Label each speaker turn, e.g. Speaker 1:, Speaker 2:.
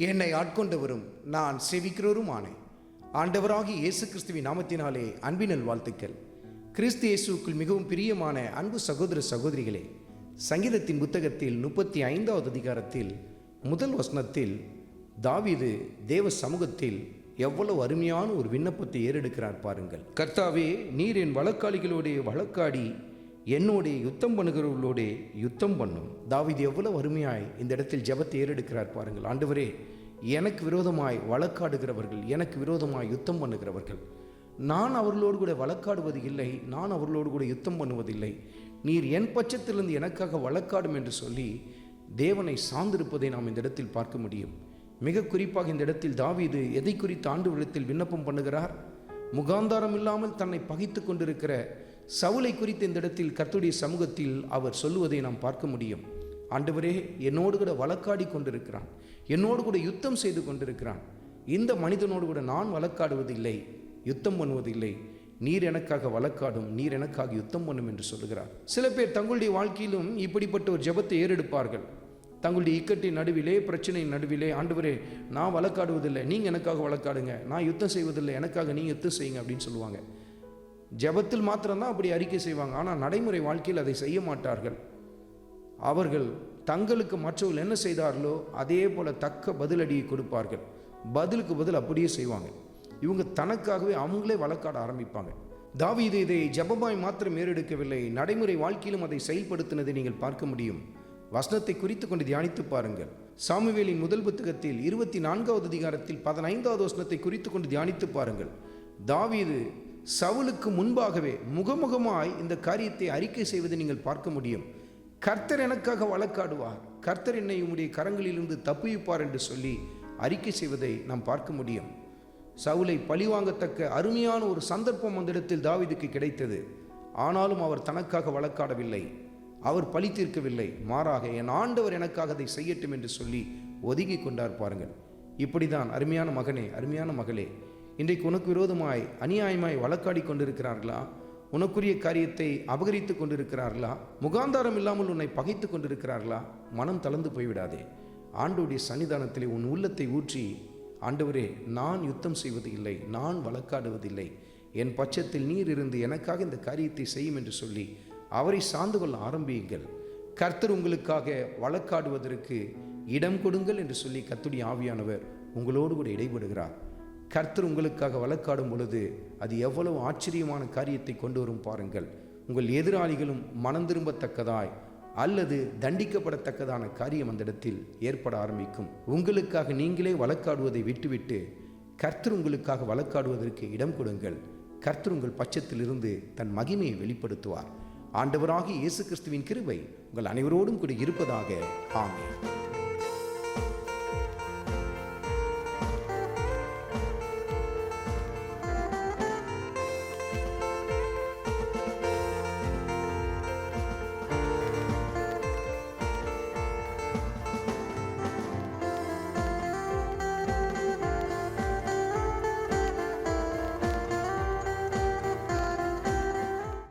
Speaker 1: என்னை ஆட்கொண்டவரும் நான் செவிக்கிறவருமானேன். ஆண்டவராகிய இயேசு கிறிஸ்துவின் நாமத்தினாலே அன்பினல் வாழ்த்துக்கள். கிறிஸ்து இயேசுக்குள் மிகவும் பிரியமான அன்பு சகோதர சகோதரிகளே, சங்கீதத்தின் புத்தகத்தில் 35வது அதிகாரத்தில் முதல் வசனத்தில் தாவீது தேவ சமூகத்தில் எவ்வளவு அருமையான ஒரு விண்ணப்பத்தை ஏறெடுக்கிறார் பாருங்கள். கர்த்தாவே, நீர் என் வழக்காளிகளோடே வழக்காடி என்னோட யுத்தம் பண்ணுகிறவர்களோட யுத்தம் பண்ணும். தாவீது எவ்வளவு அருமையாய் இந்த இடத்தில் ஜெபத்தை ஏறெடுக்கிறார் பாருங்கள். ஆண்டவரே, எனக்கு விரோதமாய் வழக்காடுகிறவர்கள், எனக்கு விரோதமாய் யுத்தம் பண்ணுகிறவர்கள், நான் அவர்களோடு கூட வழக்காடுவது இல்லை, நான் அவர்களோடு கூட யுத்தம் பண்ணுவதில்லை, நீர் என் பட்சத்திலிருந்து எனக்காக வழக்காடும் என்று சொல்லி தேவனை சார்ந்திருப்பதை நாம் இந்த இடத்தில் பார்க்க முடியும். மிக குறிப்பாக இந்த இடத்தில் தாவீது எதை குறித்து ஆண்டவரிடத்தில் விண்ணப்பம் பண்ணுகிறார்? முகாந்தாரம் இல்லாமல் தன்னை பகைத்து கொண்டிருக்கிற சவுலை குறித்து இந்த இடத்தில் கர்த்தருடைய சமூகத்தில் அவர் சொல்லுவதை நாம் பார்க்க முடியும். ஆண்டவரே, என்னோடு கூட வழக்காடி கொண்டிருக்கிறான், என்னோடு கூட யுத்தம் செய்து கொண்டிருக்கிறான், இந்த மனிதனோடு கூட நான் வழக்காடுவதில்லை, யுத்தம் பண்ணுவதில்லை, நீர் எனக்காக வழக்காடும், நீர் எனக்காக யுத்தம் பண்ணும் என்று சொல்லுகிறார். சில பேர் தங்களுடைய வாழ்க்கையிலும் இப்படிப்பட்ட ஒரு ஜெபத்தை ஏறெடுப்பார்கள். தங்களுடைய இக்கட்டின் நடுவிலே, பிரச்சனையின் நடுவிலே, ஆண்டவரே, நான் வழக்காடுவதில்லை, நீங்கள் எனக்காக வழக்காடுங்க, நான் யுத்தம் செய்வதில்லை, எனக்காக நீங்கள் யுத்தம் செய்யுங்க அப்படின்னு சொல்லுவாங்க. ஜெபத்தில் மாத்திரம்தான் அப்படி அறிக்கை செய்வாங்க. ஆனால் நடைமுறை வாழ்க்கையில் அதை செய்ய மாட்டார்கள். அவர்கள் தங்களுக்கு மற்றவர்கள் என்ன செய்தார்களோ அதே போல தக்க பதிலடியை கொடுப்பார்கள். பதிலுக்கு பதில் அப்படியே செய்வாங்க. இவங்க தனக்காகவே அவங்களே வழக்காட ஆரம்பிப்பாங்க. தாவீது இதை ஜெபமாய் மாத்திரம் ஏறெடுக்கவில்லை, நடைமுறை வாழ்க்கையிலும் அதை செயல்படுத்தினதை நீங்கள் பார்க்க முடியும். வசனத்தை குறித்து கொண்டு தியானித்து பாருங்கள். சாமுவேலின் முதல் புத்தகத்தில் 24வது அதிகாரத்தில் 15வது வசனத்தை குறித்து கொண்டு தியானித்து பாருங்கள். தாவீது சவுலுக்கு முன்பாகவே முகமுகமாய் இந்த காரியத்தை அறிக்கை செய்வதை நீங்கள் பார்க்க முடியும். கர்த்தர் எனக்காக வழக்காடுவார், கர்த்தர் என்னை உம்முடைய கரங்களிலிருந்து தப்புவிப்பார் என்று சொல்லி அறிக்கை செய்வதை நாம் பார்க்க முடியும். சவுலை பழிவாங்கத்தக்க அருமையான ஒரு சந்தர்ப்பம் அந்த இடத்தில் தாவீதுக்கு கிடைத்தது. ஆனாலும் அவர் தனக்காக வழக்காடவில்லை, அவர் பழி தீர்க்கவில்லை, மாறாக என் ஆண்டவர் எனக்காக அதை செய்யட்டும் என்று சொல்லி ஒதுங்கி கொண்டார் பாருங்கள். இப்படிதான் அருமையான மகனே, அருமையான மகளே, இன்றைக்கு உனக்கு விரோதமாய் அநியாயமாய் வழக்காடி கொண்டிருக்கிறார்களா? உனக்குரிய காரியத்தை அபகரித்து கொண்டிருக்கிறார்களா? முகாந்தாரம் இல்லாமல் உன்னை பகைத்து கொண்டிருக்கிறார்களா? மனம் தளர்ந்து போய்விடாதே. ஆண்டவருடைய சன்னிதானத்திலே உன் உள்ளத்தை ஊற்றி, ஆண்டவரே, நான் யுத்தம் செய்வது இல்லை, நான் வழக்காடுவதில்லை, என் பட்சத்தில் நீர் இருந்து எனக்காக இந்த காரியத்தை செய்யும் என்று சொல்லி அவரை சார்ந்து கொள்ள ஆரம்பியுங்கள். கர்த்தர் உங்களுக்காக வழக்காடுவதற்கு இடம் கொடுங்கள் என்று சொல்லி கர்த்தருடைய ஆவியானவர் உங்களோடு கூட இடைபடுகிறார். கர்த்தர் உங்களுக்காக வழக்காடும் பொழுது அது எவ்வளவு ஆச்சரியமான காரியத்தை கொண்டு வரும் பாருங்கள். உங்கள் எதிராளிகளும் மனம் திரும்பத்தக்கதாய் அல்லது தண்டிக்கப்படத்தக்கதான காரியம் அந்த இடத்தில் ஏற்பட ஆரம்பிக்கும். உங்களுக்காக நீங்களே வழக்காடுவதை விட்டுவிட்டு கர்த்தர் உங்களுக்காக வழக்காடுவதற்கு இடம் கொடுங்கள். கர்த்தர் உங்கள் பட்சத்தில் இருந்து தன் மகிமையை வெளிப்படுத்துவார். ஆண்டவராகிய இயேசு கிறிஸ்துவின் கிருபை உங்கள் அனைவரோடும் கூட இருப்பதாக. ஆமென்.